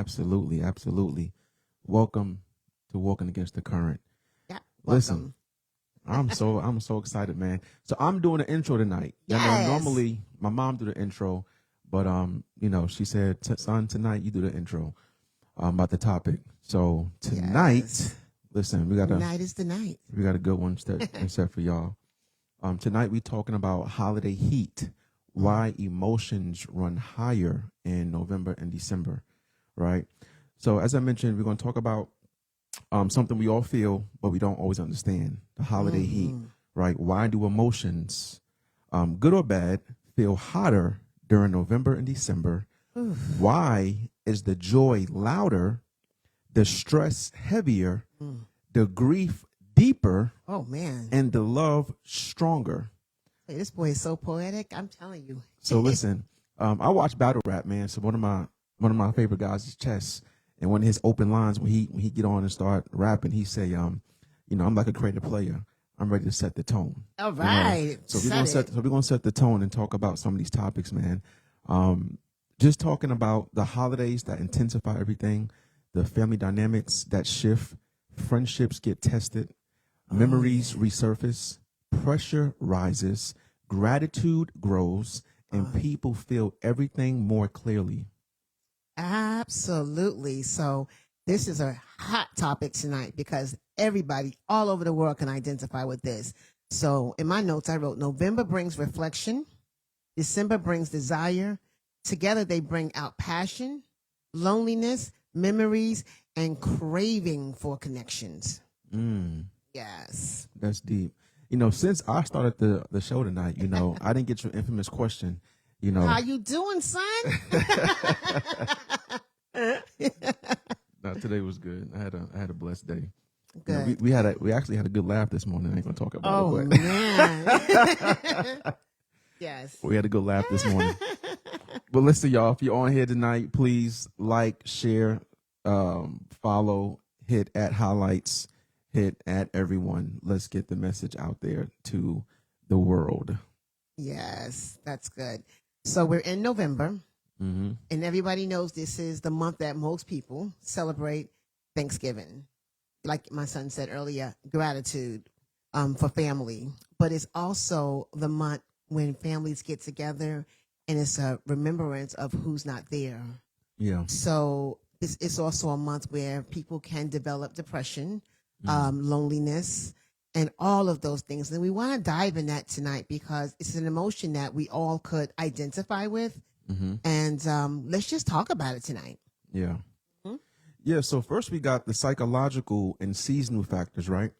Absolutely, absolutely. Welcome to Walking Against the Current. Yeah. Listen, Welcome. I'm so excited, man. So I'm doing the intro tonight. I know Yes. normally my mom do the intro, but she said, "Son, tonight you do the intro about the topic." So tonight, Yes. listen, Tonight is the night. we got a good one set for y'all. Tonight we talking about holiday heat, why emotions run higher in November and December, right? So as I mentioned, we're going to talk about something we all feel, but we don't always understand: the holiday heat, right? Why do emotions, good or bad, feel hotter during November and December? Why is the joy louder, the stress heavier, the grief deeper, Oh man. and the love stronger? Hey, this boy is so poetic. I'm telling you. So listen, I watch battle rap, man. So one of my favorite guys is Chess, and one of his open lines when he get on and start rapping, he say, I'm like a creative player. I'm ready to set the tone. All right. So we're gonna set the tone and talk about some of these topics, man. Just talking about the holidays that intensify everything, the family dynamics that shift, friendships get tested, memories resurface, pressure rises, gratitude grows, and people feel everything more clearly. Absolutely. So this is a hot topic tonight because everybody all over the world can identify with this. So in my notes, I wrote November brings reflection, December brings desire. Together they bring out passion, loneliness, memories, and craving for connections. Yes. That's deep. Since I started the show tonight, I didn't get your infamous question. How you doing, son? No, today was good. I had a blessed day. Good. We actually had a good laugh this morning. I ain't gonna talk about it, but Man. Yes. we had a good laugh this morning. But listen, y'all, if you're on here tonight, please like, share, follow, hit at highlights, hit at everyone. Let's get the message out there to the world. Yes, that's good. So we're in November, and everybody knows this is the month that most people celebrate Thanksgiving. Like my son said earlier, gratitude for family. But it's also the month when families get together, and it's a remembrance of who's not there. Yeah. So it's also a month where people can develop depression, loneliness, and all of those things. And we want to dive in that tonight because it's an emotion that we all could identify with. And let's just talk about it tonight. Yeah. Yeah. So first we got the psychological and seasonal factors, right?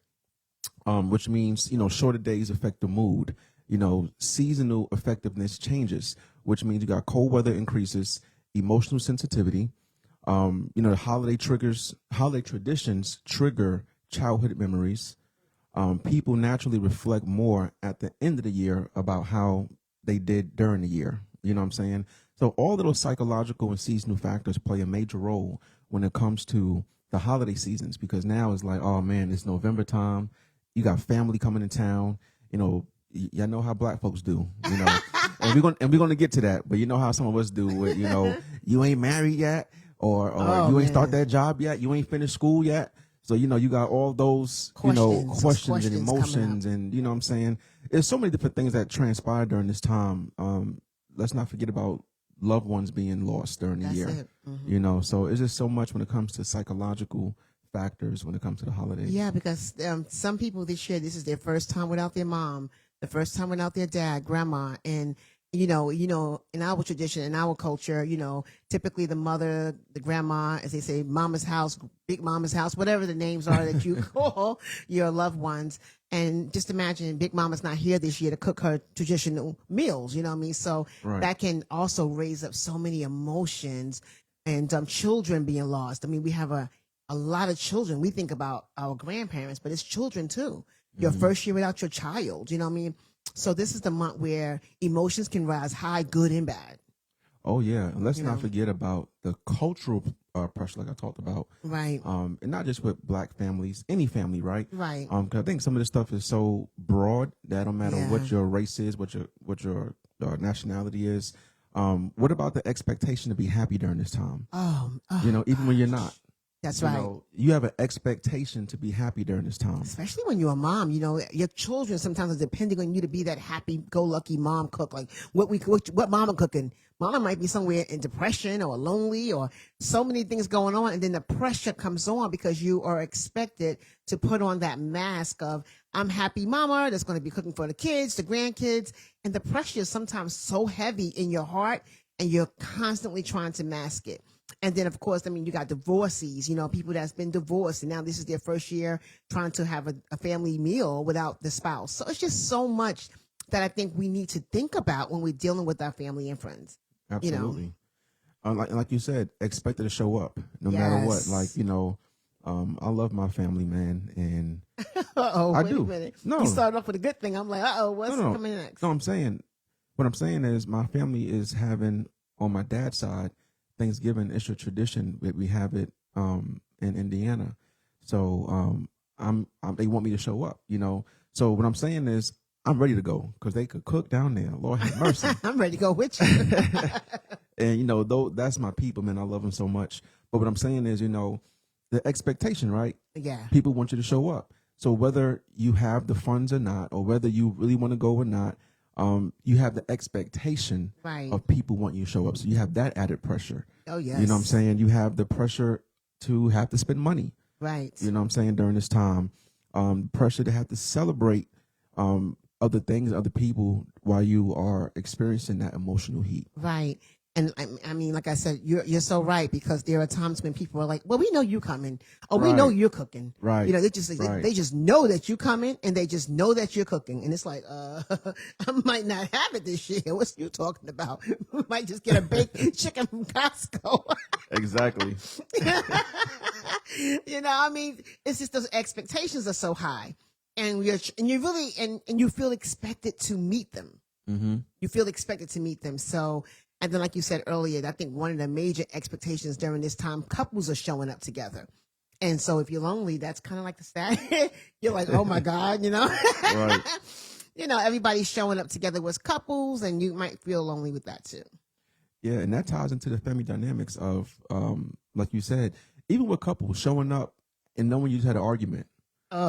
Which means, shorter days affect the mood. Seasonal effectiveness changes, which means you got cold weather increases, emotional sensitivity. The holiday traditions trigger childhood memories. People naturally reflect more at the end of the year about how they did during the year. You know what I'm saying? So all of those psychological and seasonal factors play a major role when it comes to the holiday seasons, because now it's like, oh man, it's November time. You got family coming in town. Y'all know how black folks do, and we're gonna get to that. But you know how some of us do with, you ain't married yet, or you ain't start that job yet, you ain't finished school yet. So, you got all those, questions and emotions, and you know what I'm saying? There's so many different things that transpire during this time. Let's not forget about loved ones being lost during the year. So it's just so much when it comes to psychological factors when it comes to the holidays. Yeah, because some people this year, this is their first time without their mom, the first time without their dad, grandma, and in our tradition, in our culture, typically the mother, the grandma, as they say, mama's house, big mama's house, whatever the names are that you call your loved ones. And just imagine big mama's not here this year to cook her traditional meals, you know what I mean? So that can also raise up so many emotions, and children being lost. I mean, we have a lot of children. We think about our grandparents, but it's children too. Your first year without your child, you know what I mean? So this is the month where emotions can rise high, good and bad. Oh yeah, and let's not forget about the cultural pressure, like I talked about, right? And not just with black families, any family, right? Right. 'Cause I think some of this stuff is so broad that no matter what your race is, what your nationality is, What about the expectation to be happy during this time? Oh, Even when you're not. that's You right. know, you have an expectation to be happy during this time. Especially when you're a mom, your children sometimes are depending on you to be that happy-go-lucky mom cook. Like what mama cooking? Mama might be somewhere in depression or lonely or so many things going on, and then the pressure comes on because you are expected to put on that mask of I'm happy mama that's going to be cooking for the kids, the grandkids, and the pressure is sometimes so heavy in your heart, and you're constantly trying to mask it. And then, of course, you got divorcees, people that's been divorced and now this is their first year trying to have a family meal without the spouse. So it's just so much that I think we need to think about when we're dealing with our family and friends. Absolutely. Like you said, expected to show up no matter what. Like, I love my family, man. And I wait do. a minute. No. You started off with a good thing. I'm like, what's No. coming next? No, what I'm saying is my family is having, on my dad's side, Thanksgiving is a tradition that we have it in Indiana. So they want me to show up, So what I'm saying is I'm ready to go because they could cook down there. Lord have mercy. I'm ready to go with you. And though that's my people, man, I love them so much. But what I'm saying is, the expectation, right? Yeah. People want you to show up. So whether you have the funds or not, or whether you really want to go or not, you have the expectation Right. of people wanting you to show up. So you have that added pressure. Oh, yes. You know what I'm saying? You have the pressure to have to spend money. Right. You know what I'm saying? During this time, pressure to have to celebrate other things, other people while you are experiencing that emotional heat. Right. And I mean, like I said, you're so right because there are times when people are like, "Well, we know you coming. Oh, we know you're cooking." Right. They just know that you coming, and they just know that you're cooking, and it's like, I might not have it this year. What's you talking about? We might just get a baked chicken from Costco. Exactly. I mean, it's just those expectations are so high, and you really and you feel expected to meet them. Mm-hmm. You feel expected to meet them. So. And then, like you said earlier, I think one of the major expectations during this time, couples are showing up together. And so if you're lonely, that's kind of like the sad. You're like, oh, my God, Right. Everybody's showing up together with couples, and you might feel lonely with that, too. Yeah, and that ties into the family dynamics of, like you said, even with couples showing up and knowing you just had an argument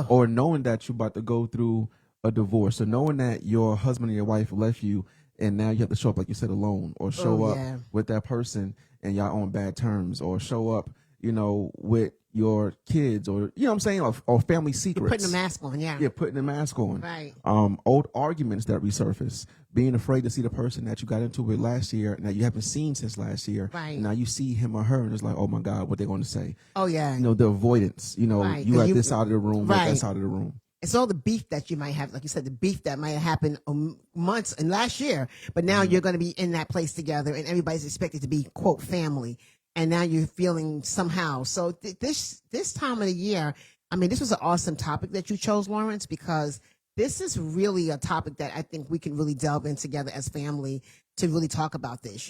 or knowing that you're about to go through a divorce or knowing that your husband or your wife left you and now you have to show up, like you said, alone or show up with that person and y'all on bad terms or show up, with your kids or, what I'm saying, or family secrets. You're putting a mask on, yeah. Yeah, putting a mask on. Right. Old arguments that resurface, being afraid to see the person that you got into with last year and that you haven't seen since last year. Right. And now you see him or her and it's like, oh my God, what they're going to say. Oh, yeah. The avoidance, Right. you at this side of the room, right. at that side of the room. It's all the beef that you might have, like you said, the beef that might have happened months and last year, but now you're going to be in that place together and everybody's expected to be, quote, family. And now you're feeling somehow. So this time of the year, I mean, this was an awesome topic that you chose, Lawrence, because this is really a topic that I think we can really delve in together as family to really talk about this,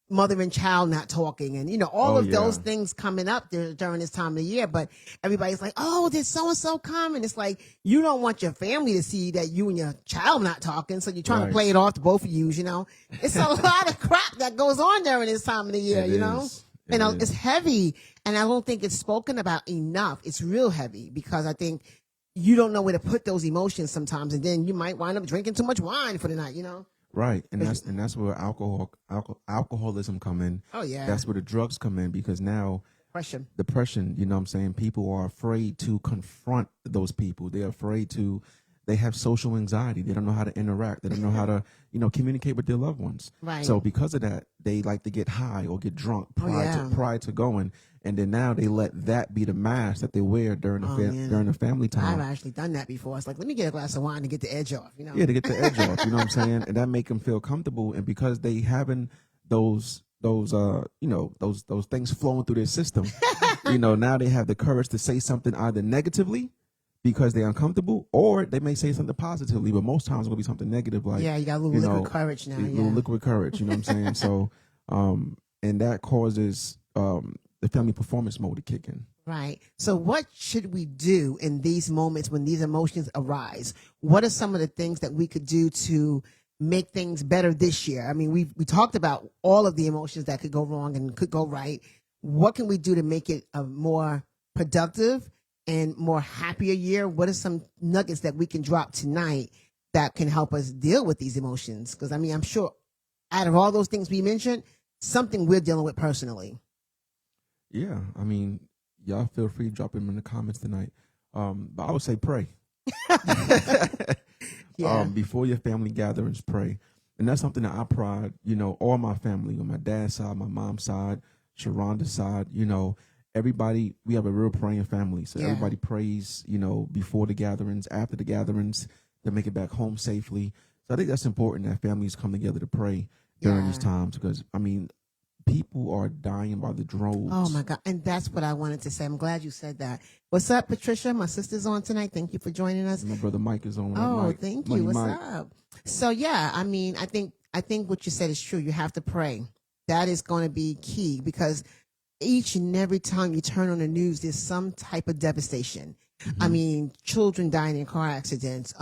mother and child not talking and, all of those things coming up during this time of the year. But everybody's like, oh, did so-and-so come? And it's like, you don't want your family to see that you and your child not talking. So you're trying to play it off to both of you, It's a lot of crap that goes on during this time of the year, And it's heavy. And I don't think it's spoken about enough. It's real heavy because I think you don't know where to put those emotions sometimes. And then you might wind up drinking too much wine for the night, Right, and that's where alcoholism come in. Oh yeah, that's where the drugs come in because now depression. You know what I'm saying? People are afraid to confront those people. They're afraid to. They have social anxiety. They don't know how to interact. They don't know how to communicate with their loved ones. Right. So because of that, they like to get high or get drunk prior to going. And then now they let that be the mask that they wear during the family time. I've actually done that before. It's like, let me get a glass of wine to get the edge off, Yeah, to get the edge off, you know what I'm saying? And that make them feel comfortable. And because they having those things flowing through their system, now they have the courage to say something either negatively because they're uncomfortable or they may say something positively, but most times it's going to be something negative. Like, yeah, you got a little liquid courage now. Little liquid courage, you know what I'm saying? So, and that causes the family performance mode to kick in. Right. So what should we do in these moments when these emotions arise? What are some of the things that we could do to make things better this year? I mean, we talked about all of the emotions that could go wrong and could go right. What can we do to make it a more productive and more happier year? What are some nuggets that we can drop tonight that can help us deal with these emotions? Because I mean, I'm sure out of all those things we mentioned, something we're dealing with personally. Yeah, I mean, y'all feel free to drop them in the comments tonight. But I would say pray. Yeah. Before your family gatherings, pray. And that's something that I pride, all my family, on my dad's side, my mom's side, Sharonda's side, everybody, we have a real praying family. So Yeah. everybody prays, before the gatherings, after the gatherings, to make it back home safely. So I think that's important that families come together to pray during these times, because, I mean, people are dying by the droves. Oh my God. And that's what I wanted to say. I'm glad you said that. What's up, Patricia? My sister's on tonight. Thank you for joining us. And my brother Mike is on. Oh, Mike, thank Money you. What's Mike. up? So yeah, I mean, I think what you said is true. You have to pray. That is going to be key, because each and every time you turn on the news, there's some type of devastation. I mean, children dying in car accidents,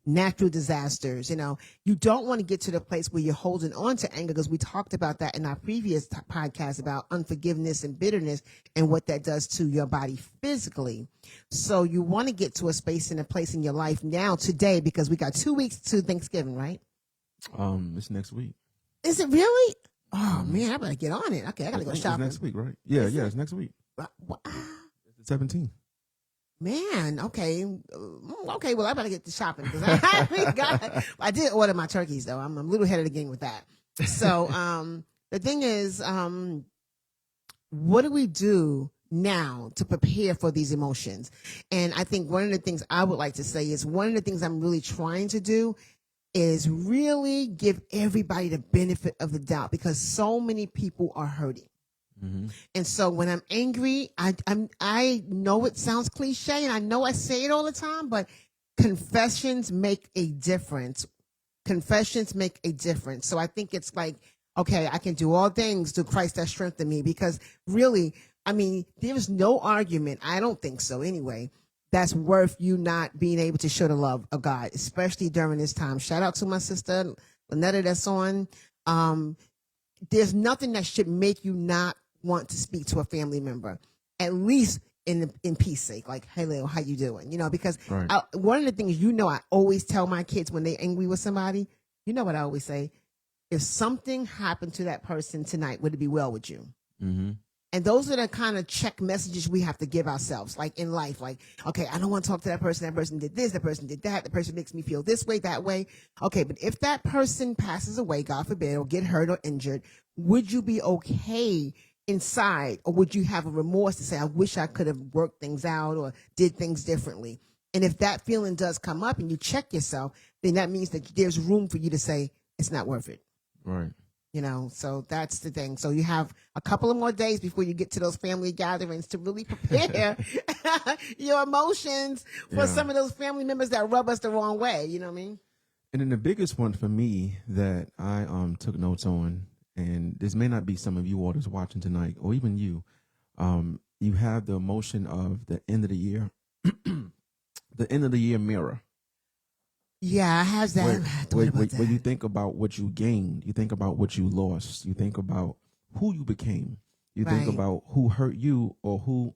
natural disasters. You don't want to get to the place where you're holding on to anger, because we talked about that in our previous podcast about unforgiveness and bitterness and what that does to your body physically. So you want to get to a space and a place in your life now, today, because we got 2 weeks to Thanksgiving, right? It's next week. Is it really? Oh man, I better get on it. Okay, I gotta go It's shopping. next week, right? Yeah, it's next week. It's the 17th. Man, okay, okay. Well, I better get to shopping, because I did order my turkeys though. I'm a little ahead of the game with that. So, the thing is, what do we do now to prepare for these emotions? And I think one of the things I would like to say is, one of the things I'm really trying to do is really give everybody the benefit of the doubt, because so many people are hurting. And so when I'm angry, I know it sounds cliche, and I know I say it all the time, but confessions make a difference. Confessions make a difference. So I think it's like, okay, I can do all things through Christ that strengthen me, because really, I mean, there is no argument, I don't think so anyway, that's worth you not being able to show the love of God, especially during this time. Shout out to my sister, Lynetta, that's on. There's nothing that should make you not want to speak to a family member, at least in peace sake, like, hey Lil, how you doing? Because Right. one of the things I always tell my kids when they're angry with somebody, what I always say, if something happened to that person tonight, would it be well with you? And those are the kind of check messages we have to give ourselves, like in life, like, okay, I don't want to talk to that person did this, that person did that person makes me feel this way, that way. Okay, but if that person passes away, God forbid, or get hurt or injured, would you be okay inside, or would you have a remorse to say, I wish I could have worked things out or did things differently? And if that feeling does come up and you check yourself, then that means that there's room for you to say, it's not worth it. Right. So that's the thing. So you have a couple of more days before you get to those family gatherings to really prepare your emotions for some of those family members that rub us the wrong way. You know what I mean? And then the biggest one for me that I took notes on, and this may not be some of you all that's watching tonight, or even you, you have the emotion of the end of the year, the end of the year mirror. Yeah, I have that. When you think about what you gained, you think about what you lost, you think about who you became, you think about who hurt you or who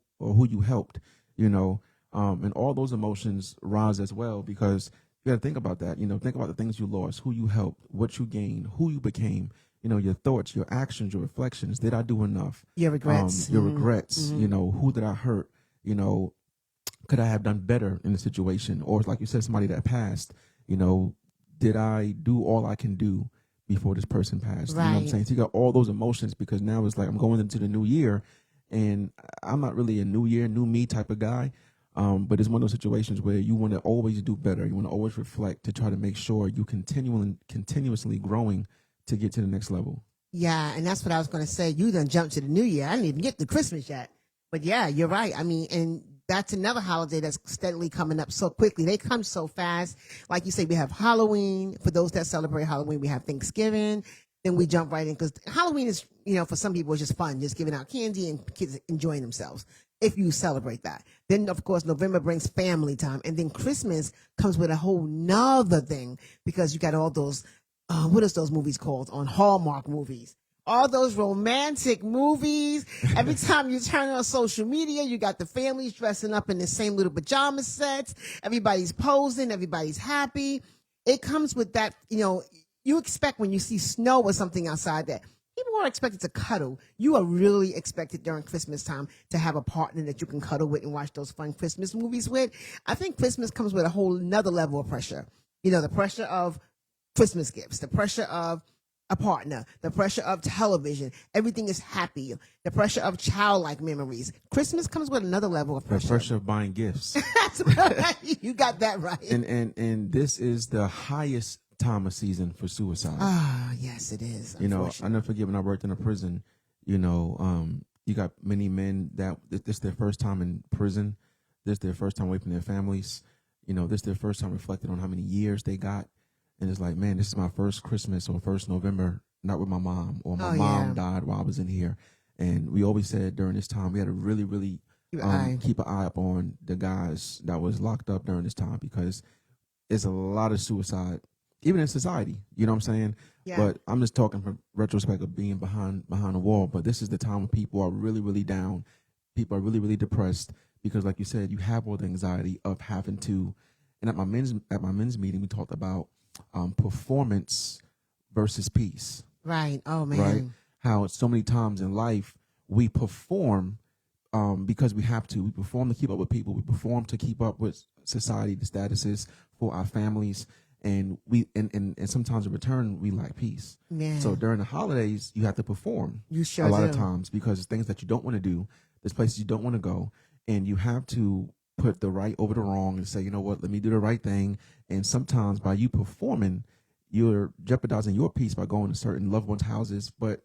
you helped, and all those emotions rise as well, because you got to think about that. Think about the things you lost, who you helped, what you gained, who you became. Your thoughts, your actions, your reflections. Did I do enough? Your regrets. Your regrets. Who did I hurt? Could I have done better in the situation? Or like you said, somebody that passed. Did I do all I can do before this person passed? Right. You know what I'm saying? So you got all those emotions, because now it's like I'm going into the new year, and I'm not really a new year, new me type of guy. But it's one of those situations where you want to always do better. You want to always reflect to try to make sure you continuously growing to get to the next level. Yeah, and that's what I was going to say. You done jumped to the new year. I didn't even get to Christmas yet. But yeah, you're right. I mean, and that's another holiday that's steadily coming up so quickly. They come so fast. Like you say, we have Halloween. For those that celebrate Halloween, we have Thanksgiving. Then we jump right in, because Halloween is, for some people, it's just fun, just giving out candy and kids enjoying themselves, if you celebrate that. Then, of course, November brings family time. And then Christmas comes with a whole nother thing, because you got all those what is those movies called on Hallmark movies? All those romantic movies. Every time you turn on social media, you got the families dressing up in the same little pajama sets. Everybody's posing. Everybody's happy. It comes with that, you expect when you see snow or something outside that people are expected to cuddle. You are really expected during Christmas time to have a partner that you can cuddle with and watch those fun Christmas movies with. I think Christmas comes with a whole nother level of pressure. The pressure of Christmas gifts, the pressure of a partner, the pressure of television. Everything is happy. The pressure of childlike memories. Christmas comes with another level of pressure. The pressure of buying gifts. That's right. You got that right. And this is the highest time of season for suicide. Ah, yes, it is. I never forget when I worked in a prison. You got many men that this is their first time in prison. This is their first time away from their families. This is their first time reflecting on how many years they got. And it's like, man, this is my first Christmas or first November, not with my mom, or my mom died while I was in here. And we always said during this time, we had to really, really keep an eye up on the guys that was locked up during this time, because it's a lot of suicide, even in society. You know what I'm saying? Yeah. But I'm just talking from retrospect of being behind the wall. But this is the time when people are really, really down. People are really, really depressed because, like you said, you have all the anxiety of having to. And at my men's meeting, we talked about performance versus peace. Right. Oh man. Right. How so many times in life we perform because we have to. We perform to keep up with people. We perform to keep up with society, the statuses for our families, and and sometimes in return we lack peace. Yeah. So during the holidays, you have to perform. You sure a lot do. of times, because it's things that you don't want to do. There's places you don't want to go, and you have to put the right over the wrong and say, you know what, let me do the right thing. And sometimes by you performing, you're jeopardizing your peace by going to certain loved ones' houses, but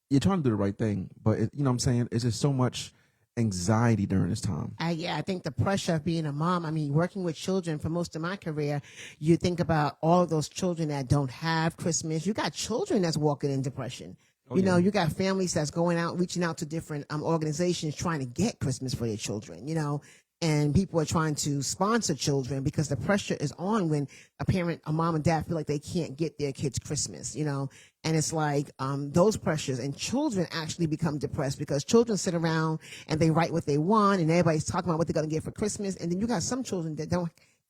you're trying to do the right thing. But you know what I'm saying? It's just so much anxiety during this time. I think the pressure of being a mom, working with children for most of my career, you think about all of those children that don't have Christmas. You got children that's walking in depression. You got families that's going out, reaching out to different organizations trying to get Christmas for their children, and people are trying to sponsor children because the pressure is on when a mom and dad feel like they can't get their kids Christmas, and it's like those pressures, and children actually become depressed because children sit around and they write what they want and everybody's talking about what they're going to get for Christmas. And then you got some children that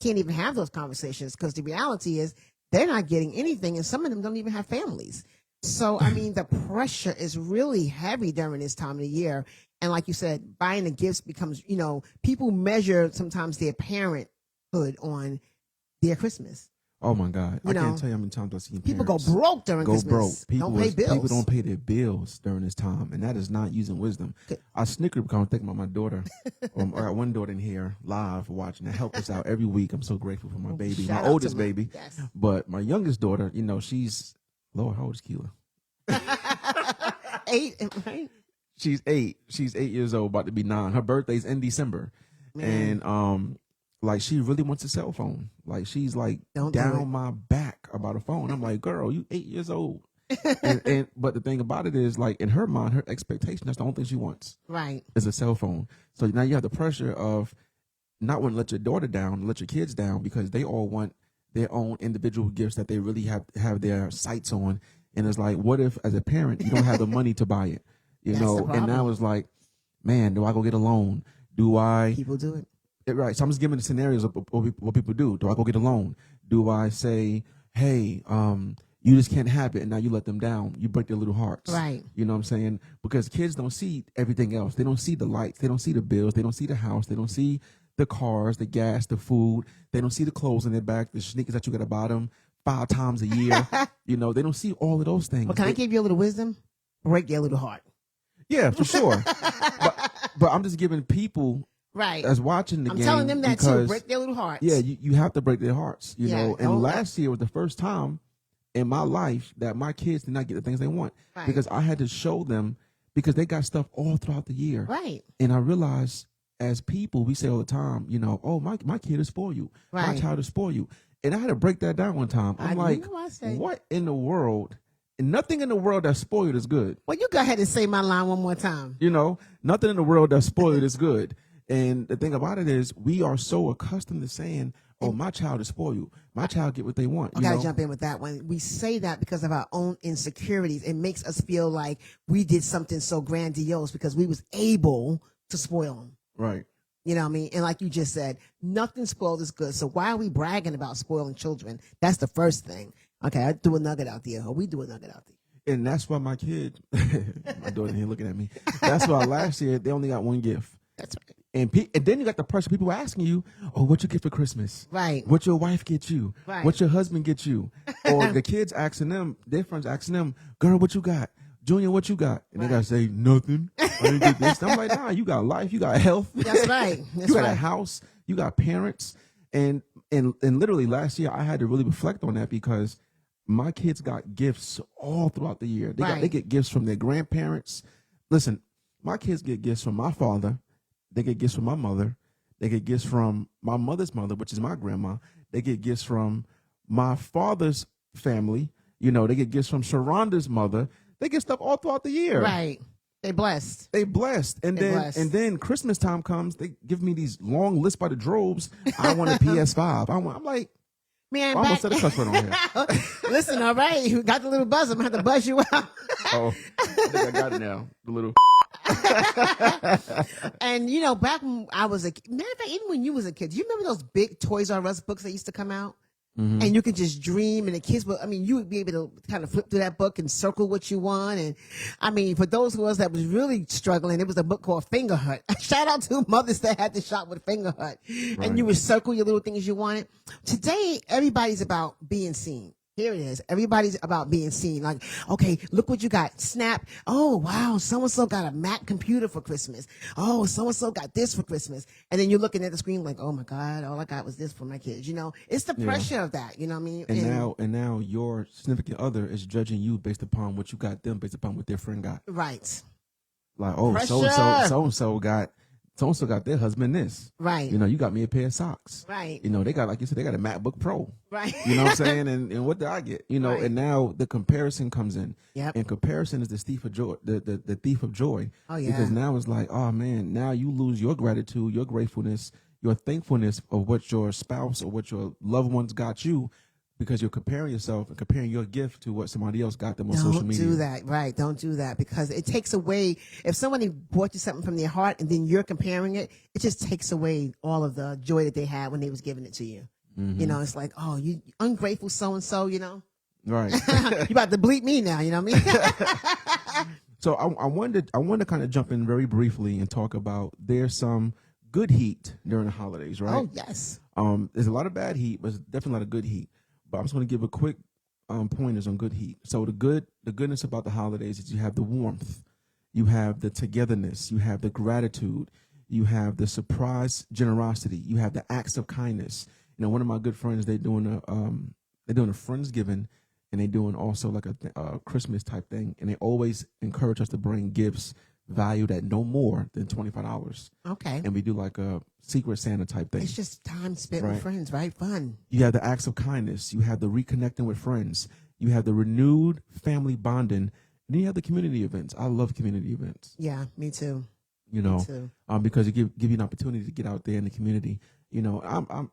can't even have those conversations because the reality is they're not getting anything, and some of them don't even have families. So, the pressure is really heavy during this time of the year. And like you said, buying the gifts becomes, people measure sometimes their parenthood on their Christmas. Oh my God. I can't tell you how many times I've seen people go broke during Christmas. People don't pay bills. People don't pay their bills during this time, and that is not using wisdom. I snickered because I'm thinking about my daughter. I got one daughter in here live watching and help us out every week. I'm so grateful for my baby, my oldest baby. Yes. But my youngest daughter, she's, Lord, how old is Keela? 8, right? She's 8. She's 8 years old, about to be 9. Her birthday's in December. Man. And she really wants a cell phone. Like, she's like down my back about a phone. I'm like, girl, you 8 years old. But the thing about it is, like, in her mind, her expectation, that's the only thing she wants. Right. Is a cell phone. So now you have the pressure of not wanting to let your daughter down, let your kids down, because they all want their own individual gifts that they really have their sights on. And it's like, what if as a parent, you don't have the money to buy it? And now it's like, man, do I go get a loan? People do it. Right. So I'm just giving the scenarios of what people do. Do I go get a loan? Do I say, hey, you just can't have it, and now you let them down. You break their little hearts. Right. You know what I'm saying? Because kids don't see everything else. They don't see the lights. They don't see the bills. They don't see the house. They don't see the cars, the gas, the food. They don't see the clothes in their back, the sneakers that you got to buy them 5 times a year. They don't see all of those things. Well, can I give you a little wisdom? Break their little heart. Yeah, for sure. but I'm just giving people that's watching the game. I'm telling them that too. Break their little hearts. Yeah, you have to break their hearts. And Oh, last year was the first time in my life that my kids did not get the things they want. Right. Because I had to show them, because they got stuff all throughout the year. Right. And I realized, as people, we say all the time, oh, my kid is spoil you. Right. My child is spoil you. And I had to break that down one time. I'm like, what in the world? And nothing in the world that's spoiled is good. Well, you go ahead and say my line one more time. Nothing in the world that's spoiled is good. And the thing about it is, we are so accustomed to saying, oh, my child is spoiled. My child get what they want. I gotta jump in with that one. We say that because of our own insecurities. It makes us feel like we did something so grandiose because we was able to spoil them. Right. You know what I mean? And like you just said, nothing spoiled is good. So why are we bragging about spoiling children? That's the first thing. Okay, I threw a nugget out there. Or we do a nugget out there. And that's why my kid, my daughter here looking at me. That's why last year they only got one gift. That's right. And then you got the pressure. People asking you, oh, what you get for Christmas? Right. What your wife get you? Right. What your husband get you? Or the kids asking them, their friends asking them, girl, what you got? Junior, what you got? And they got to say, nothing. I didn't get this. I'm like, nah, you got life. You got health. That's right. That's you got right. a house. You got parents. And literally last year, I had to really reflect on that because my kids got gifts all throughout the year. They get gifts from their grandparents. Listen, my kids get gifts from my father. They get gifts from my mother. They get gifts from my mother's mother, which is my grandma. They get gifts from my father's family. You know, they get gifts from Sharonda's mother. They get stuff all throughout the year. Right. They blessed. They blessed. And then Christmas time comes, they give me these long lists by the droves. I want a PS5. I'm like, man, I almost said a cuss word on here. Listen, all right, you got the little buzz. I'm gonna have to buzz you out. Oh, I think I got it now. The little. And you know, back when I was a matter of fact, even when you was a kid, do you remember those big Toys R Us books that used to come out? Mm-hmm. And you could just dream, and the kids would, I mean, you would be able to kind of flip through that book and circle what you want. And I mean, for those of us that was really struggling, it was a book called Finger Hut. Shout out to mothers that had to shop with Finger Hut. Right. And you would circle your little things you wanted. Today, everybody's about being seen. Here it is. Everybody's about being seen. Like, okay, look what you got. Snap. Oh, wow. So-and-so got a Mac computer for Christmas. Oh, so-and-so got this for Christmas. And then you're looking at the screen like, oh my God, all I got was this for my kids. You know, it's the pressure of that. You know what I mean? And now your significant other is judging you based upon what you got them, based upon what their friend got. Right. Like, oh, so-and-so got their husband this. Right. You know, you got me a pair of socks. Right. You know, they got, like you said, they got a MacBook Pro. Right. You know what I'm saying? And what did I get? You know, right. And now the comparison comes in. Yep. And comparison is the thief of joy, the thief of joy. Oh, yeah. Because now it's like, oh man, now you lose your gratitude, your gratefulness, your thankfulness of what your spouse or what your loved ones got you, because you're comparing yourself and comparing your gift to what somebody else got them on social media. Don't do that. Right. Don't do that, because it takes away, if somebody bought you something from their heart and then you're comparing it, it just takes away all of the joy that they had when they was giving it to you. Mm-hmm. You know, it's like, oh, you ungrateful so-and-so, you know. Right. You about to bleep me now, you know what I mean? So I wanted to kind of jump in very briefly and talk about there's some good heat during the holidays, right? Oh, yes. There's a lot of bad heat, but there's definitely a lot of good heat. But I'm just going to give a quick pointers on good heat. So the goodness about the holidays is you have the warmth, you have the togetherness, you have the gratitude, you have the surprise generosity, you have the acts of kindness. You know, one of my good friends, they're doing a Friendsgiving, and they're doing also like a Christmas type thing, and they always encourage us to bring gifts valued at no more than $25. Okay. And we do like a Secret Santa type thing. It's just time spent with friends, right? Fun. You have the acts of kindness. You have the reconnecting with friends. You have the renewed family bonding. And then you have the community events. I love community events. Yeah, me too. You know, me too. Because it give you an opportunity to get out there in the community. You know, I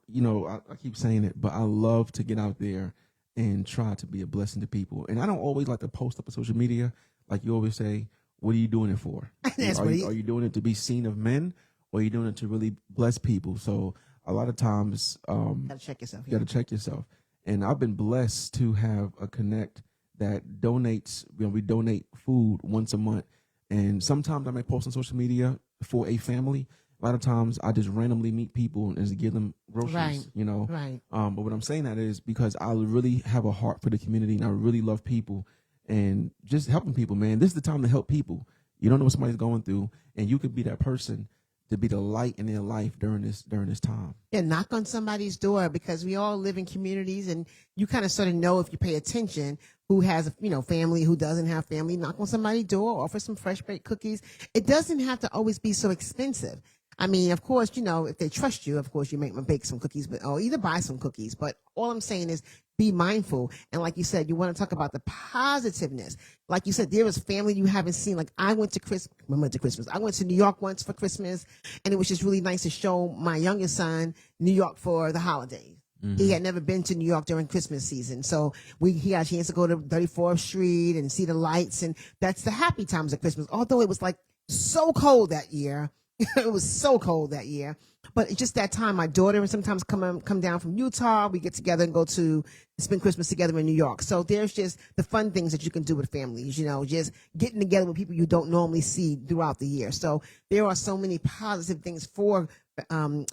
keep saying it, but I love to get out there and try to be a blessing to people. And I don't always like to post up on social media. Like you always say, what are you doing it for? Are you doing it to be seen of men, or are you doing it to really bless people? So a lot of times, gotta check yourself. You gotta check yourself. And I've been blessed to have a connect that donates. You know, we donate food once a month, and sometimes I may post on social media for a family. A lot of times I just randomly meet people and just give them groceries. Right. You know. Right. But what I'm saying that is because I really have a heart for the community, and I really love people. And just helping people, man. This is the time to help people. You don't know what somebody's going through, and you could be that person to be the light in their life during this time. Yeah, knock on somebody's door, because we all live in communities, and you kind of sort of know, if you pay attention, who has family, who doesn't have family. Knock on somebody's door, offer some fresh baked cookies. It doesn't have to always be so expensive. I mean, of course, if they trust you, of course, you make them bake some cookies, or either buy some cookies. But all I'm saying is be mindful. And like you said, you want to talk about the positiveness. Like you said, there is family you haven't seen. Like I went to Christmas. I went to New York once for Christmas, and it was just really nice to show my youngest son New York for the holidays. He had never been to New York during Christmas season. So he got a chance to go to 34th Street and see the lights. And that's the happy times of Christmas. Although it was like so cold that year. It was so cold that year. But it's just that time, my daughter and sometimes come down from Utah. We get together and go to spend Christmas together in New York. So there's just the fun things that you can do with families, just getting together with people you don't normally see throughout the year. So there are so many positive things for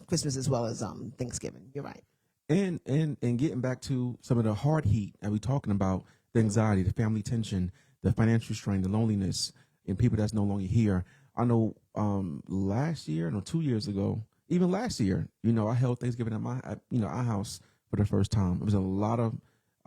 Christmas as well as Thanksgiving. You're right. And getting back to some of the hard heat that we're talking about, the anxiety, the family tension, the financial strain, the loneliness, and people that's no longer here. I know last year, no, 2 years ago, even last year, I held Thanksgiving at our house for the first time. It was a lot of,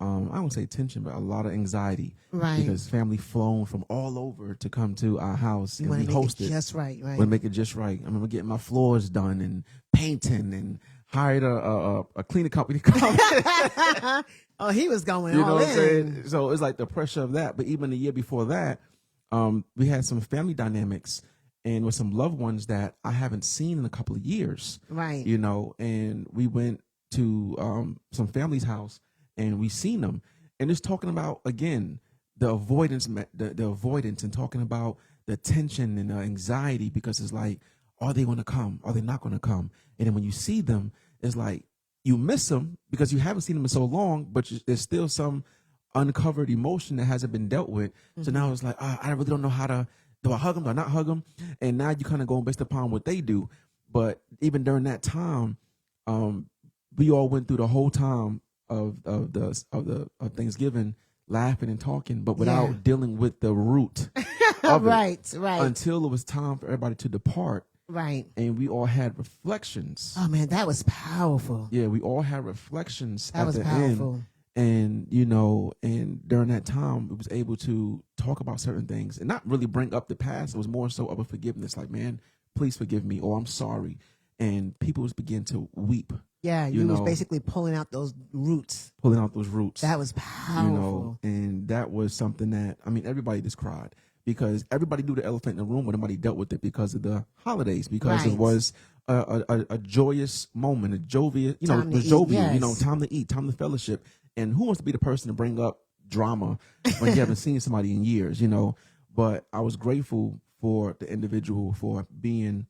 I won't say tension, but a lot of anxiety. Right. Because family flown from all over to come to our house and we hosted. Just right. Want to make it just right. I remember getting my floors done and painting and hired a cleaning company to come. Oh, he was going you all know what I'm in. saying? So it's like the pressure of that. But even the year before that, we had some family dynamics and with some loved ones that I haven't seen in a couple of years. Right. And we went to some family's house and we seen them. And it's talking about, again, the avoidance and talking about the tension and the anxiety because it's like, are they going to come? Are they not going to come? And then when you see them, it's like you miss them because you haven't seen them in so long, but there's still some uncovered emotion that hasn't been dealt with. Mm-hmm. So now it's like, I really don't know how to, do I hug them? Do I not hug them? And now you kind of going based upon what they do. But even during that time, we all went through the whole time of Thanksgiving laughing and talking, but without dealing with the root of right, it. Right. Until it was time for everybody to depart. Right. And we all had reflections. Oh man, that was powerful. Yeah, we all had reflections that at was the powerful. end. And, and during that time, we was able to talk about certain things and not really bring up the past. It was more so of a forgiveness, like, man, please forgive me, or I'm sorry. And people was begin to weep. Yeah, you was basically pulling out those roots. That was powerful. And that was something that, everybody just cried because everybody knew the elephant in the room, but nobody dealt with it because of the holidays, because it was a joyous moment, a jovial, time to eat, time to fellowship. And who wants to be the person to bring up drama when you haven't seen somebody in years, But I was grateful for the individual for being.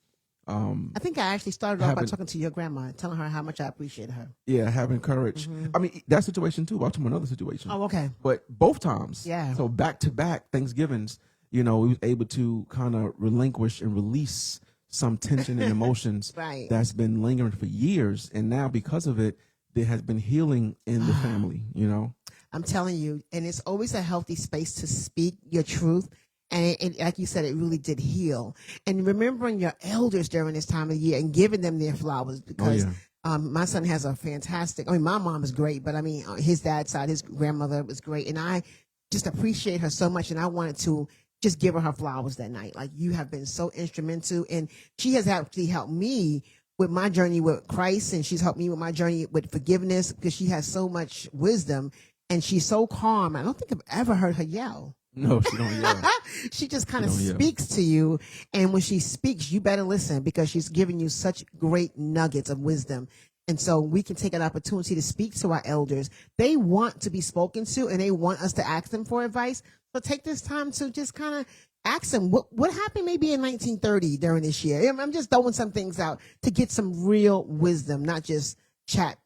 I think I actually started off by talking to your grandma, telling her how much I appreciate her. Yeah, having courage. Mm-hmm. That situation too. I'll tell you another situation. Oh, okay. But both times. Yeah. So back to back Thanksgivings, we was able to kind of relinquish and release some tension and emotions that's been lingering for years. And now because of it, there has been healing in the family, I'm telling you, and it's always a healthy space to speak your truth. And it, like you said, it really did heal. And remembering your elders during this time of the year and giving them their flowers because my son has a fantastic, my mom is great, but his dad's side, his grandmother was great. And I just appreciate her so much. And I wanted to just give her flowers that night. Like, you have been so instrumental. And she has actually helped me with my journey with Christ, and she's helped me with my journey with forgiveness because she has so much wisdom and she's so calm. I don't think I've ever heard her yell. No, she don't yell. She just kind of speaks to you, and when she speaks, you better listen because she's giving you such great nuggets of wisdom. And so we can take an opportunity to speak to our elders. They want to be spoken to, and they want us to ask them for advice. So take this time to just kind of ask them what happened maybe in 1930 during this year. I'm just throwing some things out to get some real wisdom, not just chat.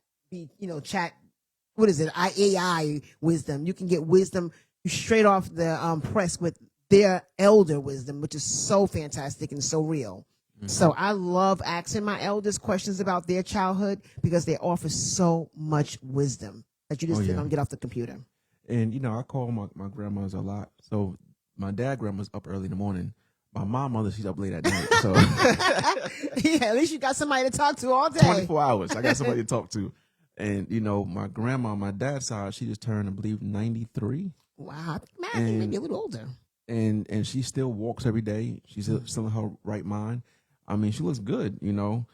What is it? AI wisdom. You can get wisdom straight off the press with their elder wisdom, which is so fantastic and so real. Mm-hmm. So I love asking my elders questions about their childhood because they offer so much wisdom that you just don't get off the computer. And, I call my grandmas a lot. So my dad grandma's up early in the morning. My mother, she's up late at night. So yeah, at least you got somebody to talk to all day. 24 hours. I got somebody to talk to. And, my grandma, my dad's side, she just turned, I believe, 93. Wow. I think maybe a little older. And she still walks every day. She's still in her right mind. She looks good,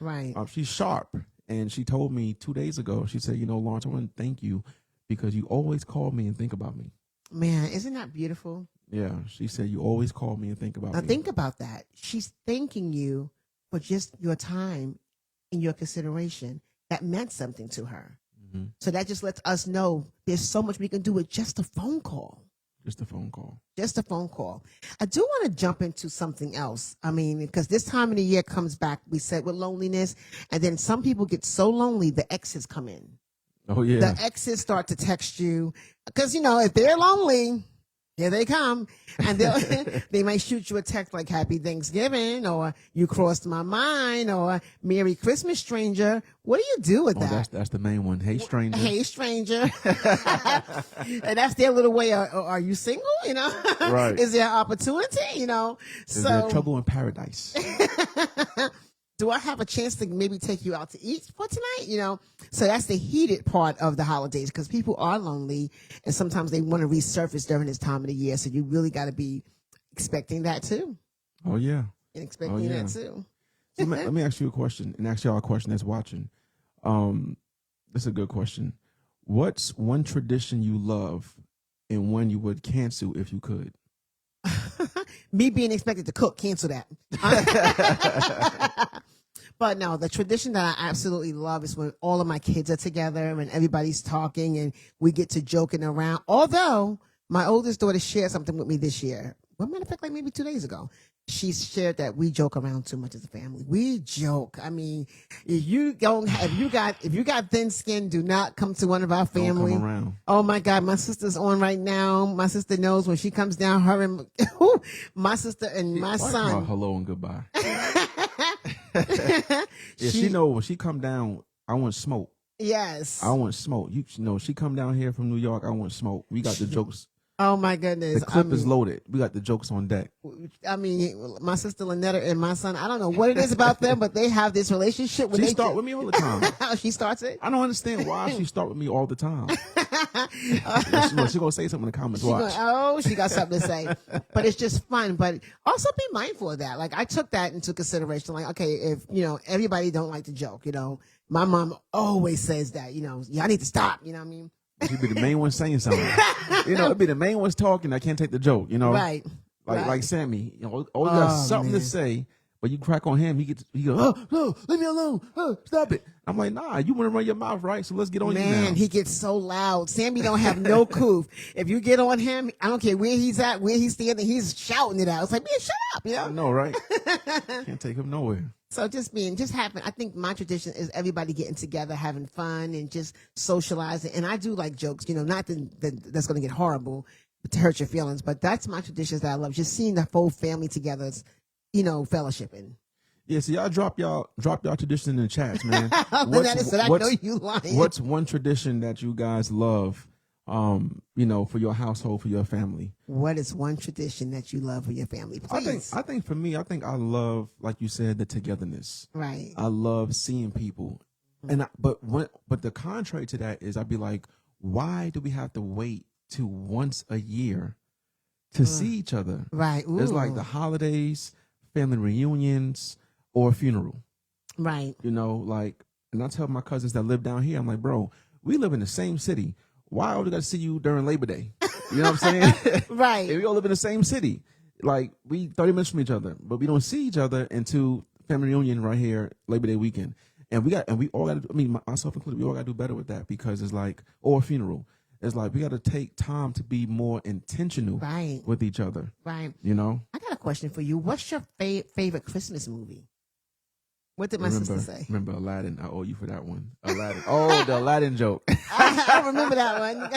Right. She's sharp. And she told me 2 days ago, she said, Lawrence, I want to thank you because you always call me and think about me. Man, isn't that beautiful? Yeah. She said, you always call me and think about me. Now think about that. She's thanking you for just your time and your consideration. That meant something to her. Mhm. So that just lets us know there's so much we can do with just a phone call. Just a phone call. Just a phone call. I do want to jump into something else. I mean, because this time of the year comes back, we said, with loneliness, and then some people get so lonely, the exes come in. Oh yeah. The exes start to text you because, if they're lonely, here they come, and they might shoot you a text like "Happy Thanksgiving" or "You crossed my mind" or "Merry Christmas, stranger." What do you do with that? That's the main one. Hey stranger. Hey, stranger. And that's their little way. Are you single? Right. Is there opportunity? Is there trouble in paradise? Do I have a chance to maybe take you out to eat for tonight? So that's the heated part of the holidays, because people are lonely and sometimes they want to resurface during this time of the year. So you really got to be expecting that too. Oh yeah. And expecting that too. So let me ask you a question, and ask y'all a question that's watching. This is a good question. What's one tradition you love and one you would cancel if you could? Me being expected to cook, cancel that. But no, the tradition that I absolutely love is when all of my kids are together and everybody's talking and we get to joking around. Although my oldest daughter shared something with me this year. Well, matter of fact, like maybe 2 days ago, she shared that we joke around too much as a family. We joke. I mean, if you got thin skin, do not come to one of our family. Don't come around. Oh my God, my sister's on right now. My sister knows when she comes down. Her and my sister and my son. Hello and goodbye. Yeah, she know when she come down, I want smoke. Yes. I want smoke. You know, she come down here from New York, I want smoke. We got the jokes. Oh my goodness. The clip is loaded. We got the jokes on deck. I mean, my sister Lynetta and my son, I don't know what it is about them, but they have this relationship. She start with me all the time. She starts it? I don't understand why she start with me all the time. She gonna say something in the comments. Watch. She got something to say. But it's just fun. But also be mindful of that. Like, I took that into consideration. Like, okay, if, everybody don't like to joke, my mom always says that, y'all need to stop. You know what I mean? She'd be the main one saying something. It'd be the main ones talking. I can't take the joke, Right. Like Sammy, always got something to say, but you crack on him, he goes, oh, no, leave me alone. Oh, stop it. I'm like, nah, you want to run your mouth, right? So let's get on you now. Man, he gets so loud. Sammy don't have no clue. If you get on him, I don't care where he's at, where he's standing, he's shouting it out. It's like, man, shut up, I know, right? Can't take him nowhere. So just having, I think my tradition is everybody getting together, having fun, and just socializing. And I do like jokes, not that's going to get horrible to hurt your feelings, but that's my traditions that I love. Just seeing the whole family together, fellowshipping. Yeah, so y'all drop y'all tradition in the chats, man. I know you lying. What's one tradition that you guys love, for your household, for your family? What is one tradition that you love for your family? Please. I think for me, I love, like you said, the togetherness. Right. I love seeing people. But the contrary to that is I'd be like, why do we have to wait to once a year to see each other? Right. Ooh. It's like the holidays, family reunions, or a funeral. Right. And I tell my cousins that live down here, I'm like, bro, we live in the same city. Why only got to see you during Labor Day? You know what I'm saying? Right. And we all live in the same city. Like, we 30 minutes from each other, but we don't see each other until family reunion right here, Labor Day weekend. And we all got to, myself included, we all got to do better with that, because it's like, or a funeral. It's like, we got to take time to be more intentional with each other. Right. I got a question for you. What's your favorite Christmas movie? What did my sister say? Remember Aladdin? I owe you for that one. Aladdin. Oh, the Aladdin joke. I remember that one.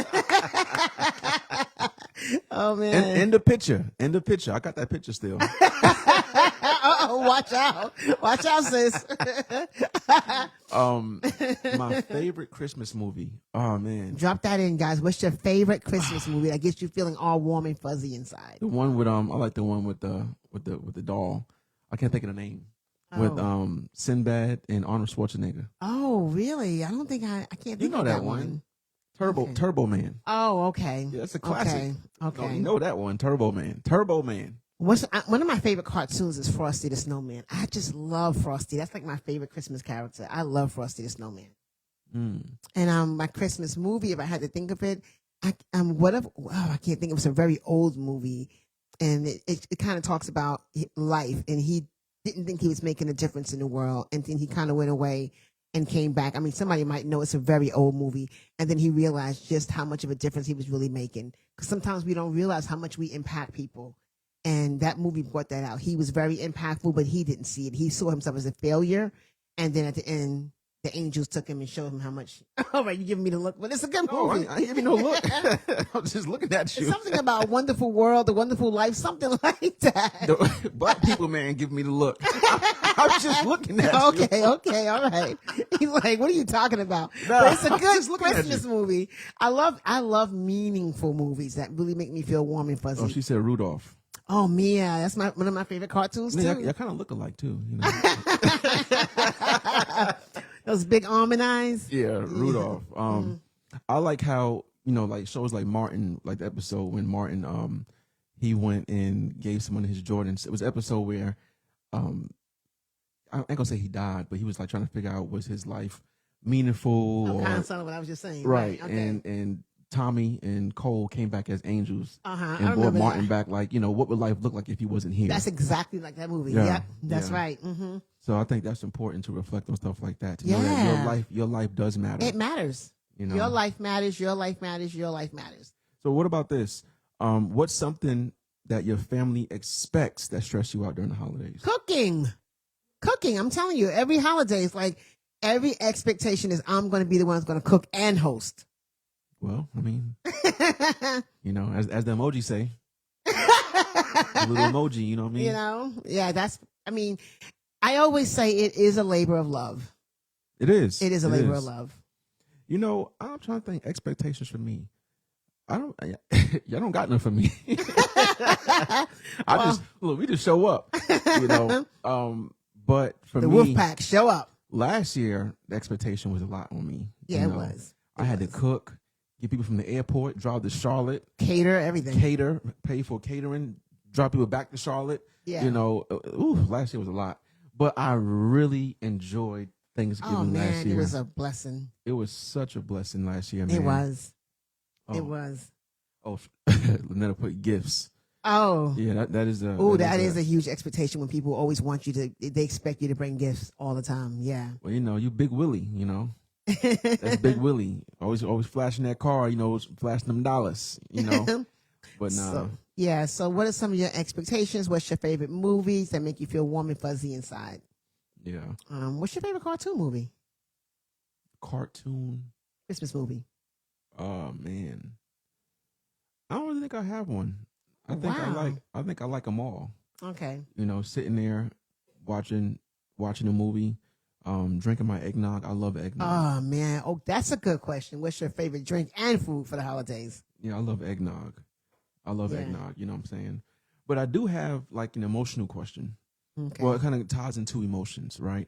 Oh, man. In the picture. I got that picture still. Watch out. Watch out, sis. My favorite Christmas movie. Oh, man. Drop that in, guys. What's your favorite Christmas movie that gets you feeling all warm and fuzzy inside? The one with I like the one with the doll. I can't think of the name. With Sinbad and Arnold Schwarzenegger. Oh, really? I don't think I can't think of that one. Turbo Man. Oh, okay. Yeah, that's a classic. Okay. No, you know that one, Turbo Man. One of my favorite cartoons is Frosty the Snowman. I just love Frosty. That's like my favorite Christmas character. I love Frosty the Snowman. And my Christmas movie, if I had to think of it, I can't think. It was a very old movie, and it kind of talks about life, and he didn't think he was making a difference in the world, and then he kind of went away and came back. I mean, somebody might know it's a very old movie, and then he realized just how much of a difference he was really making. Because sometimes we don't realize how much we impact people, and that movie brought that out. He was very impactful, but he didn't see it. He saw himself as a failure, and then at the end, the angels took him and showed him how much. All right, you giving me the look, but it's a good movie. I ain't giving no look. I was just looking at you. It's something about a wonderful world, a wonderful life, something like that. Black people, man, give me the look. I was just looking at you. Okay, all right. He's like, what are you talking about? But it's a good Christmas movie. I love meaningful movies that really make me feel warm and fuzzy. Oh, she said Rudolph. Oh, Mia, that's one of my favorite cartoons too. Y'all kind of look alike too. You know? Those big almond eyes. Yeah, Rudolph. I like how, like shows like Martin, like the episode when Martin, he went and gave someone his Jordans. It was an episode where, I ain't gonna say he died, but he was like trying to figure out was his life meaningful or Kind of sounded what I was just saying. right. Okay. And Tommy and Cole came back as angels I and brought remember Martin that. back. Like, what would life look like if he wasn't here? That's exactly like that movie. Yeah, Yep, that's yeah. right. Mm-hmm. So I think that's important to reflect on stuff like that. To know that Yeah. your life does matter. It matters. Your life matters. Your life matters. Your life matters. So what about this? What's something that your family expects that stress you out during the holidays? Cooking. I'm telling you, every holiday is like every expectation is I'm going to be the one that's going to cook and host. Well, I mean, as the emoji say, a little emoji, you know what I mean? Yeah, I always say it is a labor of love. It is. It is a labor of love. I'm trying to think expectations for me. Y'all don't got none for me. We just show up, but for the me, wolf pack show up. Last year, the expectation was a lot on me. Yeah, it was. I had to cook, get people from the airport, drive to Charlotte, cater everything, pay for catering, drive people back to Charlotte. Yeah. Last year was a lot, but I really enjoyed Thanksgiving last year. It was a blessing. It was such a blessing last year, man. It was. Oh. It was. Oh, Lynetta put gifts. Oh. Yeah, that is a... Oh, that is a huge expectation when people always want you to... They expect you to bring gifts all the time, yeah. Well, you Big Willie, That's Big Willie. Always flashing that car, flashing them dollars, But nah. So what are some of your expectations? What's your favorite movies that make you feel warm and fuzzy inside? Yeah. What's your favorite cartoon movie? Cartoon? Christmas movie. Oh, man. I don't really think I have one. I think I like them all. Okay. Sitting there watching a movie, drinking my eggnog. I love eggnog. Oh man. Oh, that's a good question. What's your favorite drink and food for the holidays? Yeah, I love eggnog. Eggnog, you know what I'm saying? But I do have like an emotional question. Okay. Well, it kind of ties into emotions, right?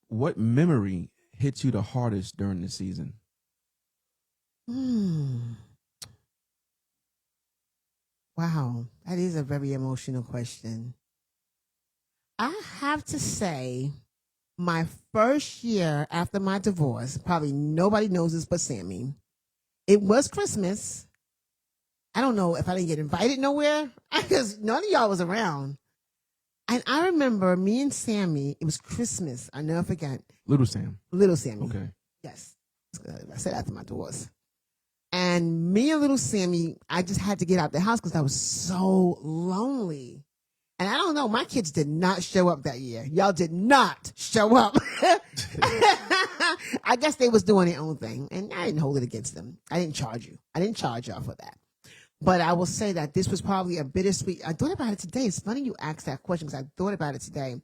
What memory hits you the hardest during the season? Wow, that is a very emotional question. I have to say, my first year after my divorce, probably nobody knows this but Sammy. It was Christmas. I don't know if I didn't get invited nowhere because none of y'all was around. And I remember me and Sammy, it was Christmas. I never forget. Little Sam. Little Sammy. Okay. Yes. I said after my divorce. And me and little Sammy, I just had to get out the house because I was so lonely. And I don't know, my kids did not show up that year. Y'all did not show up. I guess they was doing their own thing. And I didn't hold it against them. I didn't charge you. I didn't charge y'all for that. But I will say that this was probably a bittersweet. I thought about it today. It's funny you asked that question because I thought about it today.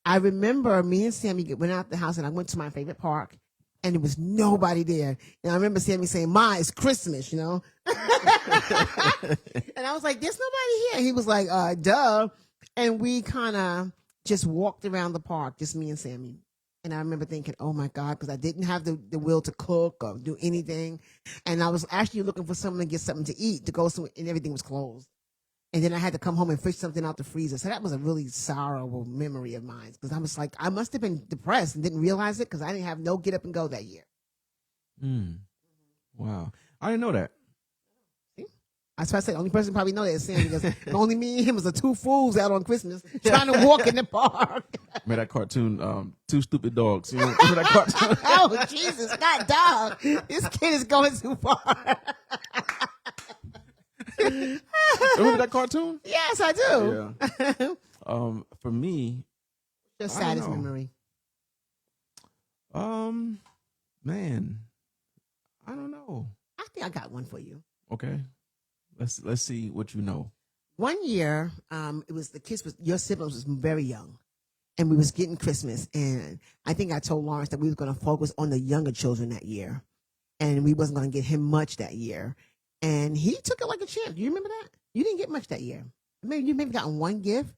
I remember me and Sammy went out the house and I went to my favorite park. And there was nobody there. And I remember Sammy saying, Ma, it's Christmas, And I was like, there's nobody here. He was like, duh. And we kind of just walked around the park, just me and Sammy. And I remember thinking, oh my God, because I didn't have the will to cook or do anything. And I was actually looking for someone to get something to eat, to go somewhere, and everything was closed. And then I had to come home and fish something out the freezer. So that was a really sorrowful memory of mine. Because I was like, I must have been depressed and didn't realize it because I didn't have no get up and go that year. Wow. I didn't know that. See? That's why I said the only person probably know that is Sam because only me and him was the two fools out on Christmas trying to walk in the park. Remember that cartoon, Two Stupid Dogs? You know, remember that cartoon? Oh, Jesus, not dog. This kid is going too far. Remember that cartoon? Yes, I do. Yeah. For me, Your I don't saddest know. memory. Man, I don't know. I think I got one for you. Okay, let's see what you know. One year, it was the kids was your siblings was very young, and we was getting Christmas, and I think I told Lawrence that we was going to focus on the younger children that year, and we wasn't going to get him much that year, and he took it like a champ. Do you remember that? You didn't get much that year. Maybe you gotten one gift.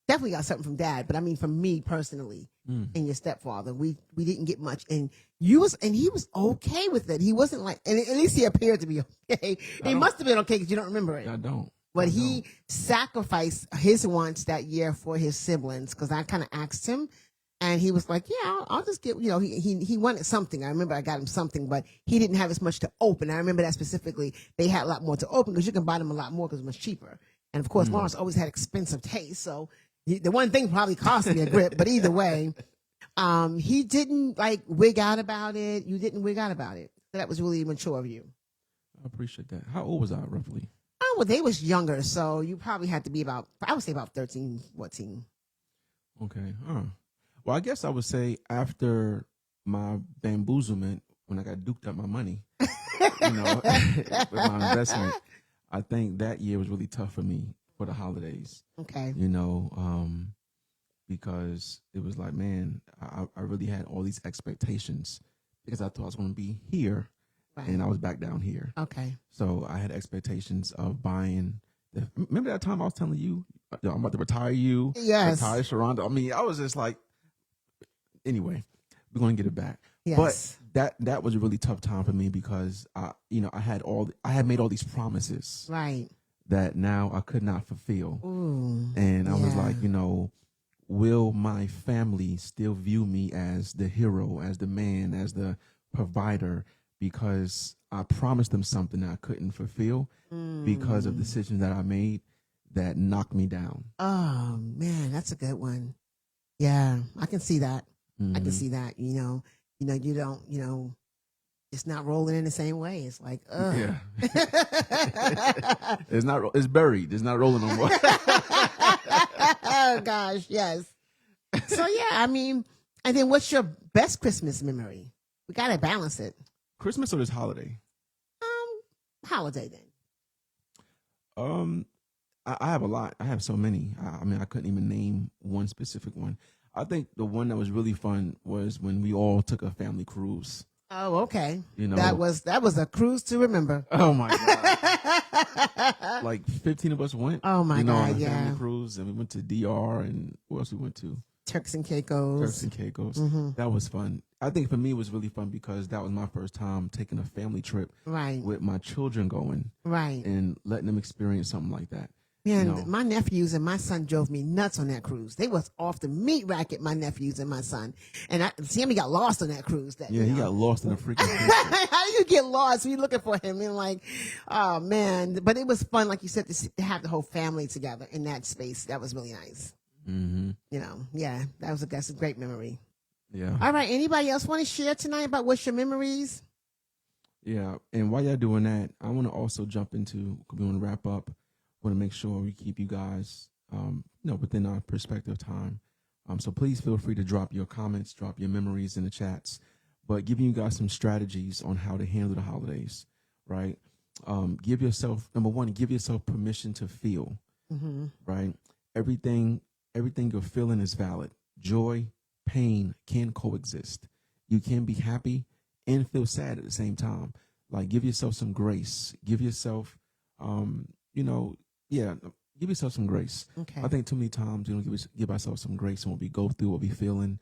Definitely got something from Dad, but I mean from me personally and your stepfather, we didn't get much, and he was okay with it. He wasn't like, and at least he appeared to be okay. He must have been okay because you don't remember it. I don't. But he sacrificed his wants that year for his siblings because I kind of asked him, and he was like, "Yeah, I'll just get." You know, he wanted something. I remember I got him something, but he didn't have as much to open. I remember that specifically. They had a lot more to open because you can buy them a lot more because it was cheaper. And of course, Lawrence always had expensive taste, so the one thing probably cost me a grip. But either way, he didn't like wig out about it. You didn't wig out about it. So that was really mature of you. I appreciate that. How old was I roughly? Oh, well, they was younger, so you probably had to be I would say about 13, 14. Okay. Well, I guess I would say after my bamboozlement, when I got duped up my money, you know, with my investment, I think that year was really tough for me for the holidays. Okay. You know, because it was like, man, I really had all these expectations because I thought I was going to be here, Right. and I was back down here. Okay. So I had expectations of buying. Remember that time I was telling you, I'm about to retire you, Yes. retire Sharonda. I mean, I was just like, anyway, we're going to get it back. Yes. But that was a really tough time for me because I had made all these promises Right. that now I could not fulfill. Ooh. And I was Yeah. like, will my family still view me as the hero, as the man, as the provider? Because I promised them something that I couldn't fulfill because of decisions that I made that knocked me down. Oh man, that's a good one. Yeah, I can see that. I can see that. You don't. It's not rolling in the same way. It's like, ugh. Yeah. It's buried. It's not rolling no more. Oh gosh, yes. So yeah, I mean, and then what's your best Christmas memory? We gotta balance it. Christmas or this holiday? Holiday then. I have a lot. I have so many. I mean, I couldn't even name one specific one. I think the one that was really fun was when we all took a family cruise. Oh, okay. You know, that was a cruise to remember. Oh my God. Like 15 of us went. Oh my God, on a yeah. family cruise, and we went to DR, and where else we went to? Turks and Caicos. Turks and Caicos. That was fun. I think for me it was really fun because that was my first time taking a family trip Right. with my children going Right. and letting them experience something like that. Man, my nephews and my son drove me nuts on that cruise. They was off the meat racket, my nephews and my son. And Sammy got lost on that cruise. He got lost in the freaking cruise. How do you get lost? We looking for him and like, oh man. But it was fun, like you said, to have the whole family together in that space. That was really nice. Mm-hmm. Yeah, that's a great memory. Yeah. All right. Anybody else want to share tonight about what's your memories? Yeah. And while y'all doing that, I want to also jump into, we want to wrap up. Want to make sure we keep you guys, within our perspective time. So please feel free to drop your comments, drop your memories in the chats, but giving you guys some strategies on how to handle the holidays, right? Give yourself, number one, give yourself permission to feel, right? Everything you're feeling is valid. Joy, pain can coexist. You can be happy and feel sad at the same time. Like, give yourself some grace. Give yourself, give yourself some grace. Okay. I think too many times we don't give ourselves some grace when we go through what we're feeling,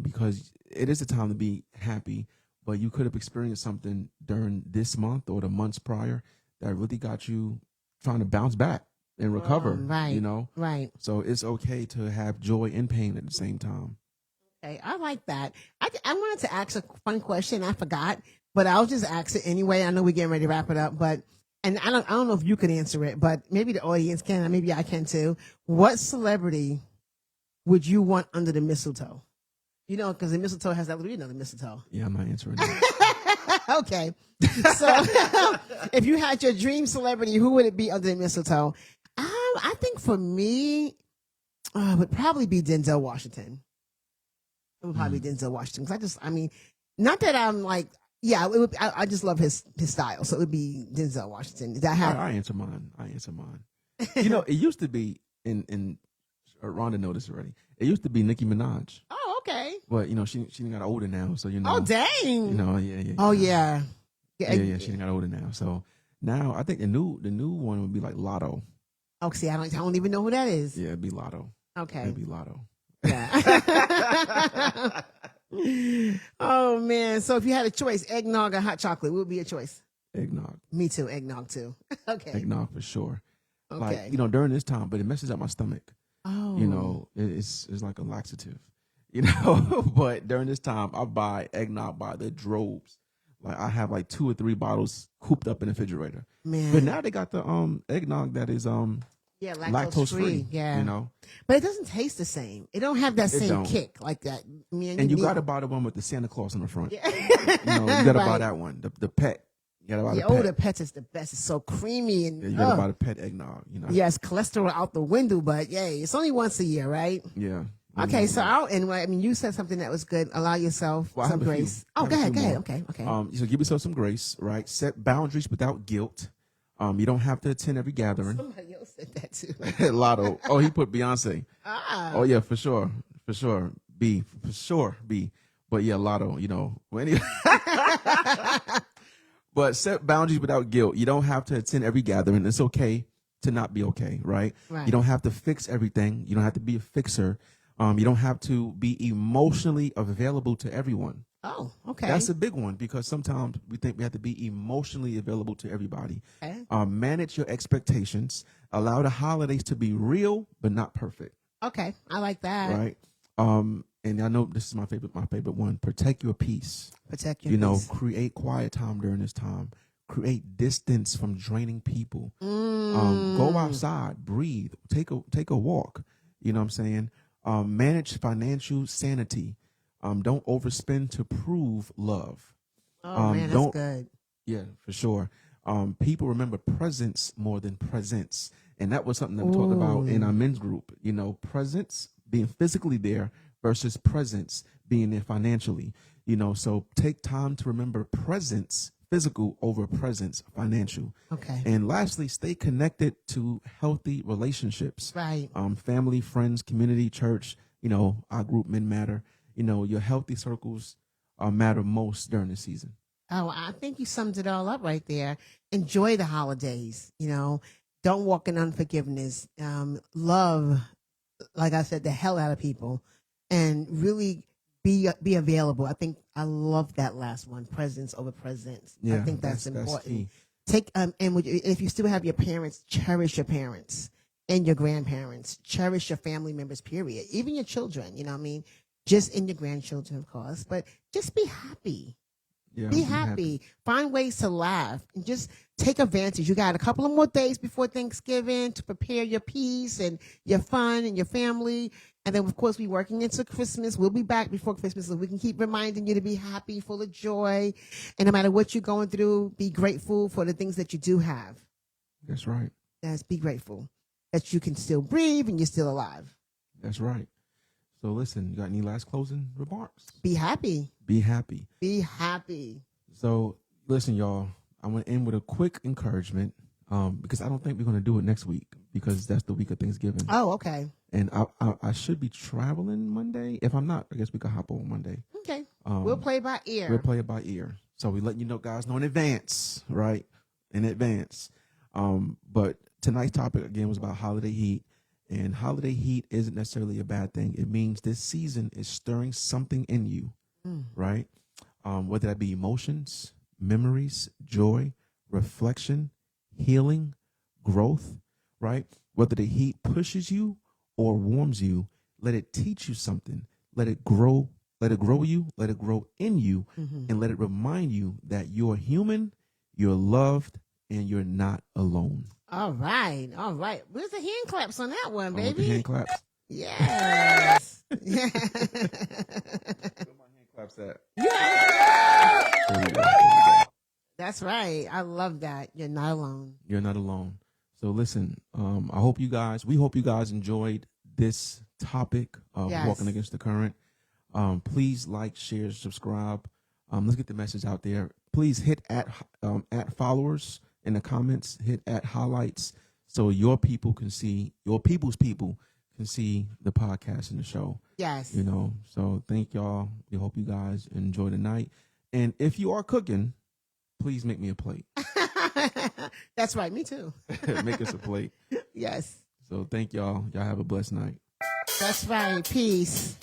because it is a time to be happy, but you could have experienced something during this month or the months prior that really got you trying to bounce back and recover. Right. Right. So it's okay to have joy and pain at the same time. Okay, I like that. I wanted to ask a fun question. I forgot, but I'll just ask it anyway. I know we're getting ready to wrap it up, and I don't know if you could answer it, but maybe the audience can, or maybe I can too. What celebrity would you want under the mistletoe? You know, because the mistletoe has that, you know, the mistletoe. Yeah, I'm not answering that. Okay. So if you had your dream celebrity, who would it be under the mistletoe? I think for me, it would probably be Denzel Washington. It would probably be Denzel Washington. Because I mean, not that I'm like, yeah, it would, I just love his style. So it would be Denzel Washington. I answer mine. You know, it used to be, in Rhonda know this already. It used to be Nicki Minaj. Oh, okay. But, you know, she got older now. So, you know. Oh, dang. You know, yeah. Oh, yeah. Yeah, she got older now. So now I think the new one would be like Lotto. Oh, see, I don't even know who that is. Yeah, it'd be Lotto. Okay. It'd be Lotto. Yeah. Oh man! So if you had a choice, eggnog or hot chocolate, what would be your choice? Eggnog. Me too. Eggnog too. Okay. Eggnog for sure. Okay. Like, you know, during this time, but it messes up my stomach. Oh. You know, it's like a laxative. You know, but during this time, I buy eggnog by the droves. Like I have like 2 or 3 bottles cooped up in the refrigerator. Man. But now they got the eggnog that is yeah, lactose free. Yeah. You know, but it doesn't taste the same. It don't have that same don't. kick like that. And you got to buy the one with the Santa Claus on the front. Yeah. You know, you got to buy Right. that one, the pet. You got to buy the Oh, pet. the pets is the best. It's so creamy and Yeah, you got to buy the pet eggnog. You know. yes, cholesterol out the window, but yay, it's only once a year, right? Yeah. Okay, so I mean, you said something that was good. Allow yourself Well, I some have a few. grace. I Oh, have go a ahead, few go more. ahead. Okay. So give yourself some grace, right? Set boundaries without guilt. You don't have to attend every gathering. Somebody else said that too. Lotto. Oh, he put Beyonce. Ah. Oh yeah, for sure. B, for sure. B. But yeah, Lotto. You know. Well, anyway. But set boundaries without guilt. You don't have to attend every gathering. It's okay to not be okay, right? Right. You don't have to fix everything. You don't have to be a fixer. You don't have to be emotionally available to everyone. Oh, okay. That's a big one because sometimes we think we have to be emotionally available to everybody. Okay. Manage your expectations. Allow the holidays to be real but not perfect. Okay, I like that. Right. And I know this is my favorite one. Protect your peace. Protect your peace. Create quiet time during this time. Create distance from draining people. Mm. Go outside, breathe, take a walk. You know what I'm saying? Manage financial sanity. Don't overspend to prove love. Oh man, that's good. Yeah, for sure. People remember presence more than presents. And that was something that we talked about in our men's group. You know, presence, being physically there versus presence, being there financially. You know, so take time to remember presence, physical over presence, financial. Okay. And lastly, stay connected to healthy relationships. Right. Family, friends, community, church, you know, our group, Men Matter. You know, your healthy circles matter most during the season. Oh, I think you summed it all up right there. Enjoy the holidays. You know, don't walk in unforgiveness. Love, like I said, the hell out of people, and really be available. I think I love that last one, presence over presence. Yeah, I think that's that's important. key. Take if you still have your parents, cherish your parents and your grandparents. Cherish your family members. Period. Even your children. You know what I mean? Just in your grandchildren, of course, but just be happy. Yeah, Be happy. Find ways to laugh and just take advantage. You got a couple of more days before Thanksgiving to prepare your peace and your fun and your family. And then, of course, we're working into Christmas. We'll be back before Christmas so we can keep reminding you to be happy, full of joy. And no matter what you're going through, be grateful for the things that you do have. That's right. Yes, be grateful that you can still breathe and you're still alive. That's right. So listen, you got any last closing remarks? Be happy. Be happy. Be happy. So listen, y'all, I'm going to end with a quick encouragement because I don't think we're going to do it next week because that's the week of Thanksgiving. Oh, okay. And I should be traveling Monday. If I'm not, I guess we can hop on Monday. Okay. We'll play by ear. We'll play it by ear. So we letting you know, guys, know in advance, right? In advance. But tonight's topic, again, was about holiday heat. And holiday heat isn't necessarily a bad thing. It means this season is stirring something in you, right? Whether that be emotions, memories, joy, reflection, healing, growth, right? Whether the heat pushes you or warms you, let it teach you something. Let it grow you, let it grow in you, and let it remind you that you're human, you're loved, and you're not alone. All right. Where's the hand claps on that one, I want the baby? hand claps. Yes. Yeah. Where my hand claps at? Yeah. There we go. There we go. That's right. I love that. You're not alone. You're not alone. So listen, we hope you guys enjoyed this topic of Yes. walking against the current. Please like, share, subscribe. Let's get the message out there. Please hit at followers in the comments, hit at highlights so your people's people can see the podcast and the show. Yes. You know, so thank y'all. We hope you guys enjoy the night. And if you are cooking, please make me a plate. That's right. Me too. Make us a plate. Yes. So thank y'all. Y'all have a blessed night. That's right. Peace.